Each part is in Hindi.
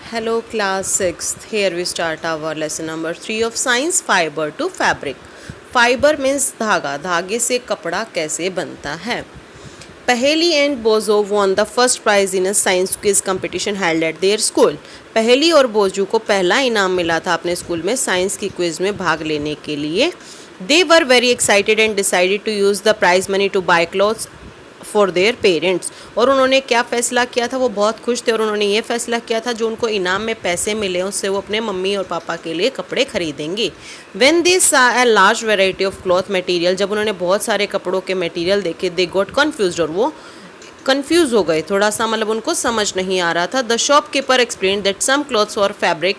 Hello class 6th. Here we start our lesson number 3 of science, fiber to fabric. Fiber means धागा. धागे से कपड़ा कैसे बनता है. Paheli and Bozo won the first prize in a science quiz competition held at their school. पहेली और बोजू को पहला इनाम मिला था अपने स्कूल में साइंस की क्विज में भाग लेने के लिए. They were very excited and decided to use the prize money to buy clothes for their parents. और उन्होंने क्या फ़ैसला किया था, वो बहुत खुश थे और उन्होंने ये फ़ैसला किया था जो उनको इनाम में पैसे मिले उससे वो अपने मम्मी और पापा के लिए कपड़े खरीदेंगे. व्हेन दे सा a large variety of cloth material, जब उन्होंने बहुत सारे कपड़ों के मटेरियल देखे, दे गॉट कन्फ्यूज्ड, और वो कन्फ्यूज़ हो गए थोड़ा सा, मतलब उनको समझ नहीं आ रहा था. The shopkeeper explain that some clothes और fabric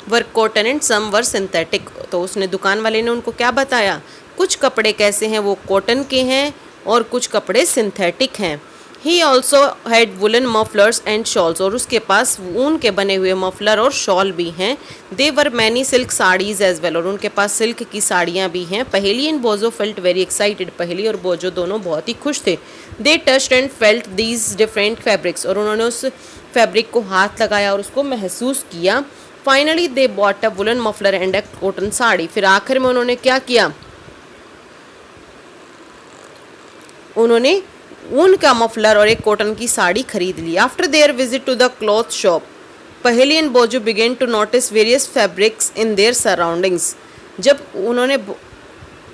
were cotton and some were synthetic. तो उसने दुकान वाले ने उनको क्या बताया, कुछ कपड़े कैसे हैं वो कॉटन के हैं और कुछ कपड़े सिंथेटिक हैं. He also had woollen mufflers and shawls, और उसके पास ऊन के बने हुए मफलर और शॉल भी हैं. They were many silk saris as well, और उनके पास सिल्क की साड़ियाँ भी हैं. पहेली एंड बोजो फेल्ट वेरी एक्साइटेड, पहेली और बोजो दोनों बहुत ही खुश थे. They touched and felt these different fabrics, और उन्होंने उस फैब्रिक को हाथ लगाया और उसको महसूस किया. Finally they bought a woollen muffler and a cotton sari, फिर आखिर में उन्होंने क्या किया, उन्होंने ऊन का मफलर और एक कॉटन की साड़ी खरीद ली. After their visit to the cloth shop, Paheli and Boojho began to notice various fabrics in their surroundings. जब उन्होंने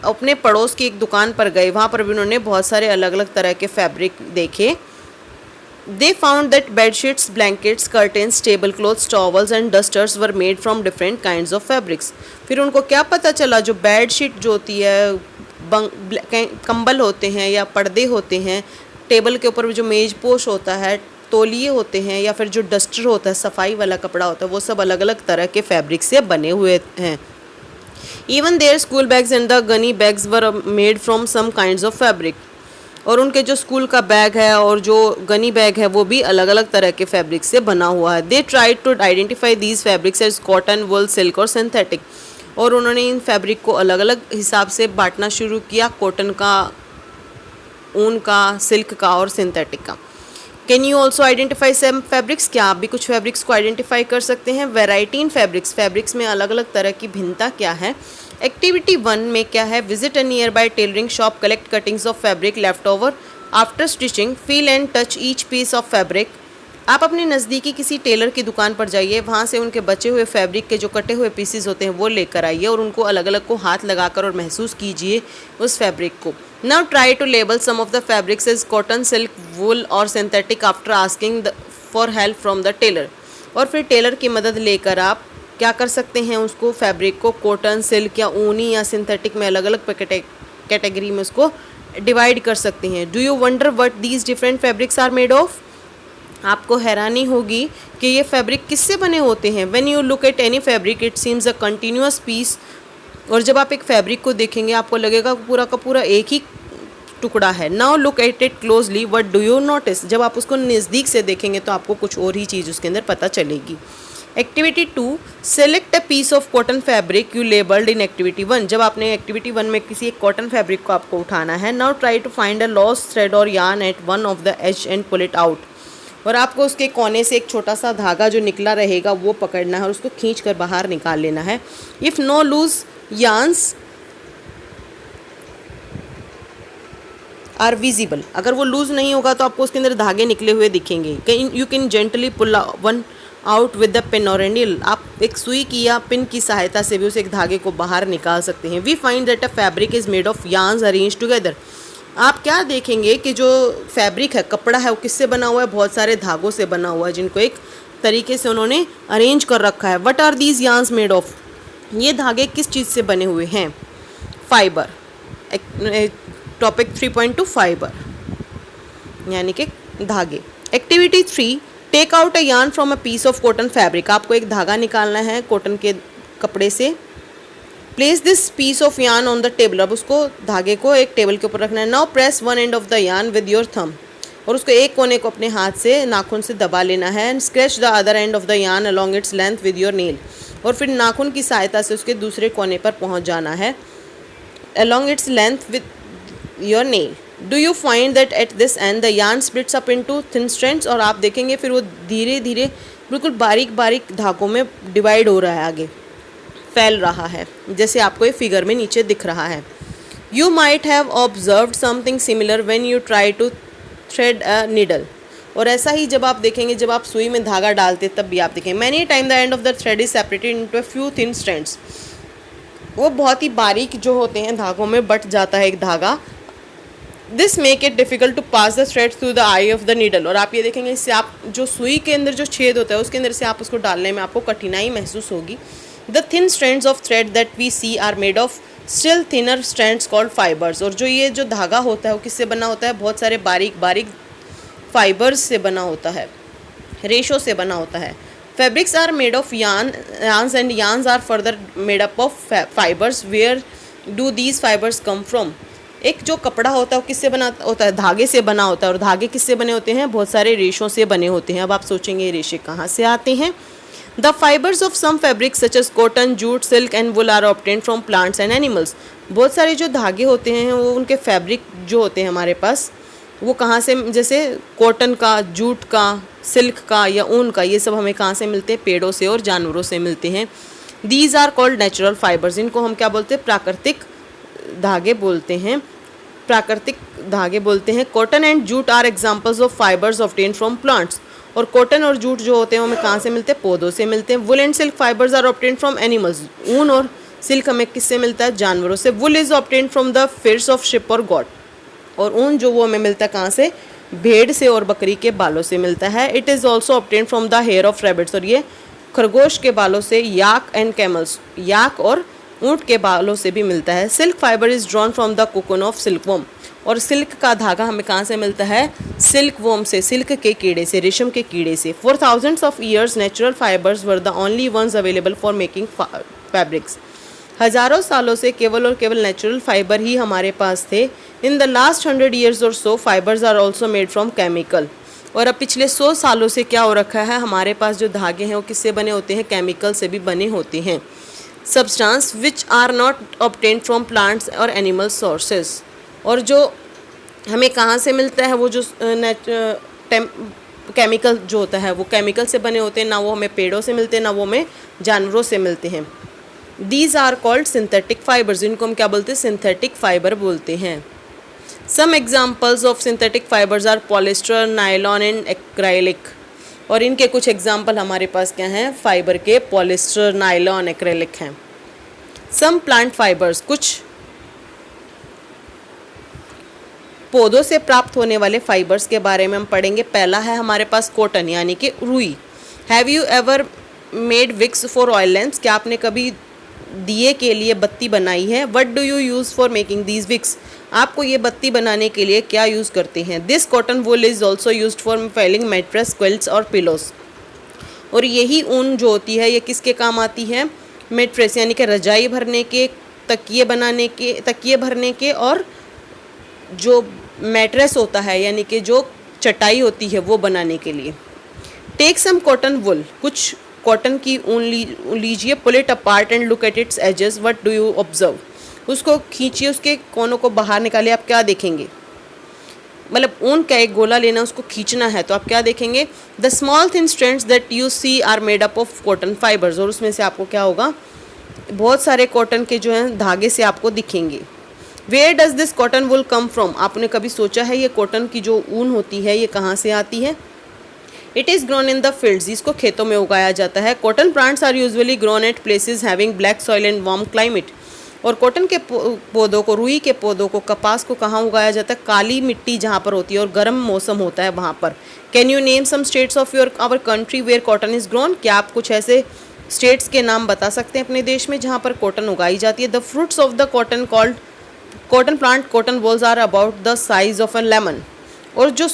अपने पड़ोस की एक दुकान पर गए, वहाँ पर भी उन्होंने बहुत सारे अलग अलग तरह के फैब्रिक देखे. They found that bedsheets, blankets, curtains, table clothes, towels and dusters were made from different kinds of fabrics. फिर उनको क्या पता चला, जो बेड शीट जो होती है, कंबल होते हैं या पर्दे होते हैं, टेबल के ऊपर जो मेज पोश होता है, तौलिए होते हैं, या फिर जो डस्टर होता है, सफाई वाला कपड़ा होता है, वो सब अलग अलग तरह के फैब्रिक से बने हुए हैं. Even their school bags and the gunny bags were made from some kinds of fabric, और उनके जो स्कूल का बैग है और जो गनी बैग है वो भी अलग अलग तरह के फैब्रिक से बना हुआ है. They tried to identify these fabrics as cotton, wool, silk और सिंथेटिक, और उन्होंने इन फैब्रिक को अलग अलग हिसाब से बांटना शुरू किया, कॉटन का, ऊन का, सिल्क का और सिंथेटिक का. Can you also identify some fabrics, क्या आप भी कुछ फैब्रिक्स को आइडेंटिफाई कर सकते हैं. वेराइटी इन फैब्रिक्स, फैब्रिक्स में अलग अलग तरह की भिन्नता क्या है. एक्टिविटी 1 में क्या है, visit a nearby tailoring shop, collect cuttings of fabric left over after stitching, feel and touch each piece of fabric. आप अपने नज़दीकी किसी टेलर की दुकान पर जाइए, वहाँ से उनके बचे हुए फैब्रिक के जो कटे हुए पीसेस होते हैं वो लेकर आइए और उनको अलग अलग को हाथ लगाकर और महसूस कीजिए उस फैब्रिक को. Now try to label some of the fabrics as cotton, silk, wool और synthetic after asking for help from the tailor. और फिर टेलर की मदद लेकर आप क्या कर सकते हैं, उसको फैब्रिक को कॉटन, सिल्क या ऊनी या सिंथेटिक में अलग अलग कैटेगरी में उसको डिवाइड कर सकते हैं. Do you wonder what these different fabrics are made of. आपको हैरानी होगी कि ये फैब्रिक किससे बने होते हैं. When you look at any fabric it seems a continuous piece, और जब आप एक फैब्रिक को देखेंगे आपको लगेगा पूरा का पूरा एक ही टुकड़ा है. Now look at it closely, what do you notice. जब आप उसको नज़दीक से देखेंगे तो आपको कुछ और ही चीज़ उसके अंदर पता चलेगी. Activity 2, select a piece of cotton fabric you labelled in activity 1. जब आपने एक्टिविटी 1 में किसी एक कॉटन फैब्रिक को आपको उठाना है. Now try to find a lost thread और yarn at one of the edge and pull it out, और आपको उसके कोने से एक छोटा सा धागा जो निकला रहेगा वो पकड़ना है और उसको खींच कर बाहर निकाल लेना है. If no loose yarns are visible, अगर वो लूज नहीं होगा तो आपको उसके अंदर धागे निकले हुए दिखेंगे. You can gently pull one out with the pin और नीडल, आप एक सुई की या पिन की सहायता से भी उस एक धागे को बाहर निकाल सकते हैं. We find that a fabric is made of yarns arrange together. आप क्या देखेंगे कि जो फैब्रिक है, कपड़ा है, वो किससे बना हुआ है, बहुत सारे धागों से बना हुआ है जिनको एक तरीके से उन्होंने अरेंज कर रखा है. What are these yarns made of, ये धागे किस चीज़ से बने हुए हैं. फाइबर. टॉपिक 3.2 फाइबर यानी कि धागे. Activity 3, take out a yarn from a piece of cotton fabric. आपको एक धागा निकालना है कॉटन के कपड़े से. Place this piece of yarn on the table, अब उसको धागे को एक टेबल के ऊपर रखना है. Now press one end of the yarn with your thumb, और उसको एक कोने को अपने हाथ से नाखून से दबा लेना है. And scratch the other end of the yarn along its length with your nail, और फिर नाखून की सहायता से उसके दूसरे कोने पर पहुंच जाना है along its length with your nail. Do you find that at this and the yarn splits up into thin strands, और आप देखेंगे फिर वो धीरे धीरे बिल्कुल बारीक बारीक धागों में डिवाइड हो रहा है, आगे फैल रहा है, जैसे आपको ये फिगर में नीचे दिख रहा है। You might have observed something similar when you try to thread a needle, और ऐसा ही जब आप देखेंगे जब आप सुई में धागा डालते तब भी आप देखेंगे। Many time the end of the thread is separated into a few thin strands, वो बहुत ही बारीक जो होते हैं धागों में बट जाता है एक धागा। This make it difficult to pass the thread through the eye of the needle, और आप ये देखेंगे इससे आप जो सुई के अंदर जो छेद होता है उसके अंदर से आप उसको डालने में आपको कठिनाई महसूस होगी। The thin strands of thread that we see are made of still thinner strands called fibres, और जो ये जो धागा होता है वो किससे बना होता है, बहुत सारे बारीक बारीक फाइबर्स से बना होता है, रेशो से बना होता है। Fabrics are made of yarns and yarns are further made up of fibres, where do these fibres come from. एक जो कपड़ा होता है वो किससे बना होता है, धागे से बना होता है, और धागे किससे बने होते हैं, बहुत सारे रेशों से बने होते हैं। अब आप सोचेंगे ये रेशे कहाँ से आते हैं। The fibres of some fabrics such as cotton, jute, silk and wool are obtained from plants and animals. बहुत सारे जो धागे होते हैं वो उनके फैब्रिक जो होते हैं हमारे पास वो कहाँ से, जैसे कॉटन का, जूट का, सिल्क का या ऊन का, ये सब हमें कहाँ से मिलते हैं, पेड़ों से और जानवरों से मिलते हैं। These are called natural fibres, इनको हम क्या बोलते हैं, प्राकृतिक धागे बोलते हैं, प्राकृतिक धागे बोलते हैं। Cotton and jute are examples of fibres obtained from plants, और कॉटन और जूट जो होते हैं हमें कहाँ से मिलते हैं, पौधों से मिलते हैं। Wool and silk fibres are obtained from animals, ऊन और सिल्क हमें किससे मिलता है, जानवरों से। Wool is obtained from the furs of sheep और गॉट, और ऊन जो वो हमें मिलता है कहाँ से, भेड़ से और बकरी के बालों से मिलता है। It is also obtained from the hair of rabbits, और ये खरगोश के बालों से, याक एंड कैमल्स, याक और ऊँट के बालों से भी मिलता है। Silk fibre is drawn from the cocoon of silkworm, और सिल्क का धागा हमें कहाँ से मिलता है, सिल्कवॉर्म से, सिल्क के कीड़े से, रेशम के कीड़े से। For thousands of years natural fibres were the only ones available for making fabrics, हज़ारों सालों से केवल और केवल नेचुरल फाइबर ही हमारे पास थे। इन द लास्ट 100 years और so fibres are also made from chemical, और अब पिछले 100 सालों से क्या हो रखा है, हमारे पास जो धागे हैं वो किससे बने होते हैं, केमिकल से भी बने होते हैं। Substance which are not obtained from plants और एनिमल सोर्सेज, और जो हमें कहाँ से मिलता है, वो जो केमिकल जो होता है वो केमिकल से बने होते हैं, ना वो हमें पेड़ों से मिलते हैं, ना वो हमें जानवरों से मिलते हैं। These are called synthetic fibres, इनको हम क्या बोलते हैं, सिंथेटिक फाइबर बोलते हैं। Some examples of synthetic fibres are polyester, nylon and acrylic, और इनके कुछ एग्जाम्पल हमारे पास क्या हैं, फाइबर के, पॉलिस्टर, नायलॉन, एक्रेलिक हैं। सम प्लांट फाइबर्स, कुछ पौधों से प्राप्त होने वाले फाइबर्स के बारे में हम पढ़ेंगे। पहला है हमारे पास कॉटन यानी कि रुई। Have you ever made wicks for oil lamps, क्या आपने कभी दिए के लिए बत्ती बनाई है। What do you use for making these wicks, आपको ये बत्ती बनाने के लिए क्या यूज़ करते हैं। This cotton wool is also used for filling mattress, quilts और पिलोस, और यही ऊन जो होती है ये किसके काम आती है, मैट्रेस यानी कि रजाई भरने के, तकिए बनाने के, तकिए भरने के, और जो मैट्रेस होता है यानी कि जो चटाई होती है वो बनाने के लिए। टेक सम कॉटन वुल, कुछ कॉटन की ऊन लीजिए, pull it apart and look at its edges, what do you observe, उसको खींचिए, उसके कोनों को बाहर निकालिए, आप क्या देखेंगे, मतलब ऊन का एक गोला लेना, उसको खींचना है तो आप क्या देखेंगे, the small thin strands that you see are made up of cotton fibres, और उसमें से आपको क्या होगा, बहुत सारे कॉटन के जो हैं धागे से आपको दिखेंगे। Where does this cotton wool come from, आपने कभी सोचा है ये कॉटन की जो ऊन होती है ये कहाँ से आती है। It is grown in the fields, इसको खेतों में उगाया जाता है। Cotton plants are usually grown at places having black soil and warm climate, और कॉटन के पौधों को, रुई के पौधों को, कपास को कहाँ उगाया जाता है, काली मिट्टी जहाँ पर होती है और गर्म मौसम होता है वहाँ पर। Can you name some states of your our country where cotton is grown, क्या आप कुछ ऐसे स्टेट्स के नाम बता सकते हैं अपने देश में जहाँ पर कॉटन उगाई जाती है। The fruits of the cotton called cotton plant cotton bolls are about the size of a lemon, और जो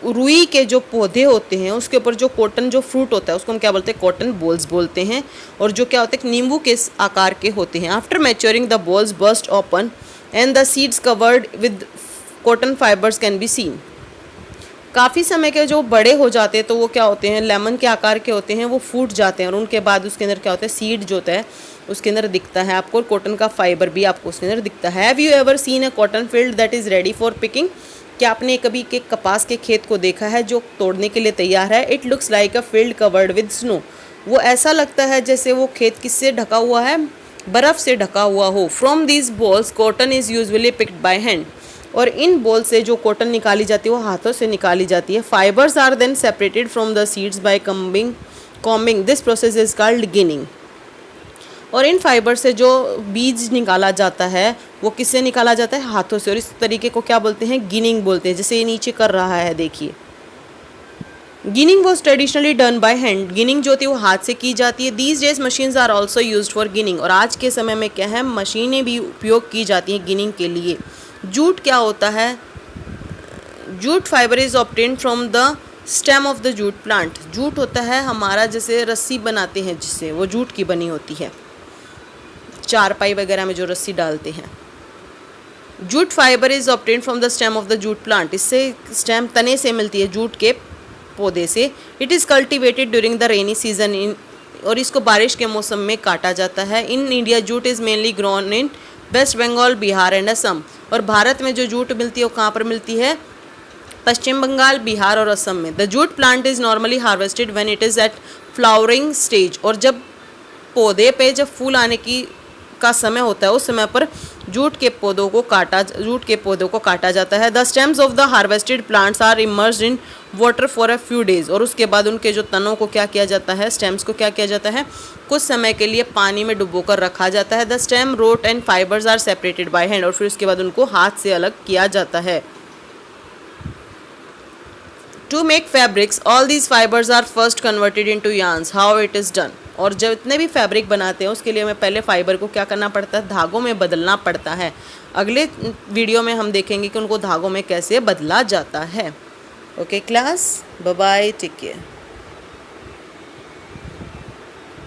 रुई के जो पौधे होते हैं उसके ऊपर जो कॉटन जो फ्रूट होता है उसको हम क्या बोलते हैं, कॉटन बॉल्स बोलते हैं, और जो क्या होते हैं, नींबू के आकार के होते हैं। After maturing the balls burst open and the seeds covered with cotton fibres can be seen, काफ़ी समय के जो बड़े हो जाते हैं तो वो क्या होते हैं, लेमन के आकार के होते हैं, वो फूट जाते हैं और उनके बाद उसके अंदर क्या होता है, सीड जो होता है उसके अंदर दिखता है आपको, और कॉटन का फाइबर भी आपको उसके अंदर दिखता है। Have you ever seen a cotton field that is ready for picking? क्या आपने कभी के कपास के खेत को देखा है जो तोड़ने के लिए तैयार है? It looks like a field covered with snow. वो ऐसा लगता है जैसे वो खेत किससे ढका हुआ है, बर्फ़ से ढका हुआ हो। From these balls cotton is usually picked bye hand. और इन बॉल से जो कॉटन निकाली जाती है वो हाथों से निकाली जाती है। Fibres are then separated from the seeds by combing this process is called ginning. और इन फाइबर से जो बीज निकाला जाता है वो किससे निकाला जाता है, हाथों से, और इस तरीके को क्या बोलते हैं, गिनिंग बोलते हैं। जैसे ये नीचे कर रहा है देखिए, ginning was traditionally done by hand. Ginning जो होती है वो हाथ से की जाती है। These days machines are also use for ginning. और आज के समय में क्या है, मशीनें भी उपयोग की जाती हैं गिनिंग के लिए। जूट क्या होता है, jute fibre is obtained from the stem of the jute plant. Jute होता है हमारा, जैसे रस्सी बनाते हैं जिससे, वो जूट की बनी होती है, चारपाई वगैरह में जो रस्सी डालते हैं। Jute fibre is obtained from the stem of the jute plant. इससे स्टेम तने से मिलती है, जूट के पौधे से। It is cultivated during the rainy season in, और इसको बारिश के मौसम में काटा जाता है। In India jute is mainly grown in West Bengal, Bihar and Assam. और भारत में जो जूट मिलती है वो कहाँ पर मिलती है, पश्चिम बंगाल, बिहार और असम में। The jute plant is normally harvested when it is at flowering stage. और जब पौधे पे जब फूल आने का समय होता है उस समय पर जूट के पौधों को काटा जाता है। The stems of the harvested plants are immersed in water for a few days. और उसके बाद उनके जो तनों को क्या किया जाता है, स्टेम्स को क्या किया जाता है, कुछ समय के लिए पानी में डुबोकर रखा जाता है। The stem, root and fibres are separated by hand. और फिर उसके बाद उनको हाथ से अलग किया जाता है। To make fabrics all these fibres are first converted into yarns. How it is done. और जब इतने भी फैब्रिक बनाते हैं उसके लिए हमें पहले फाइबर को क्या करना पड़ता है, धागों में बदलना पड़ता है। अगले वीडियो में हम देखेंगे कि उनको धागों में कैसे बदला जाता है। Okay class, bye bye, take care.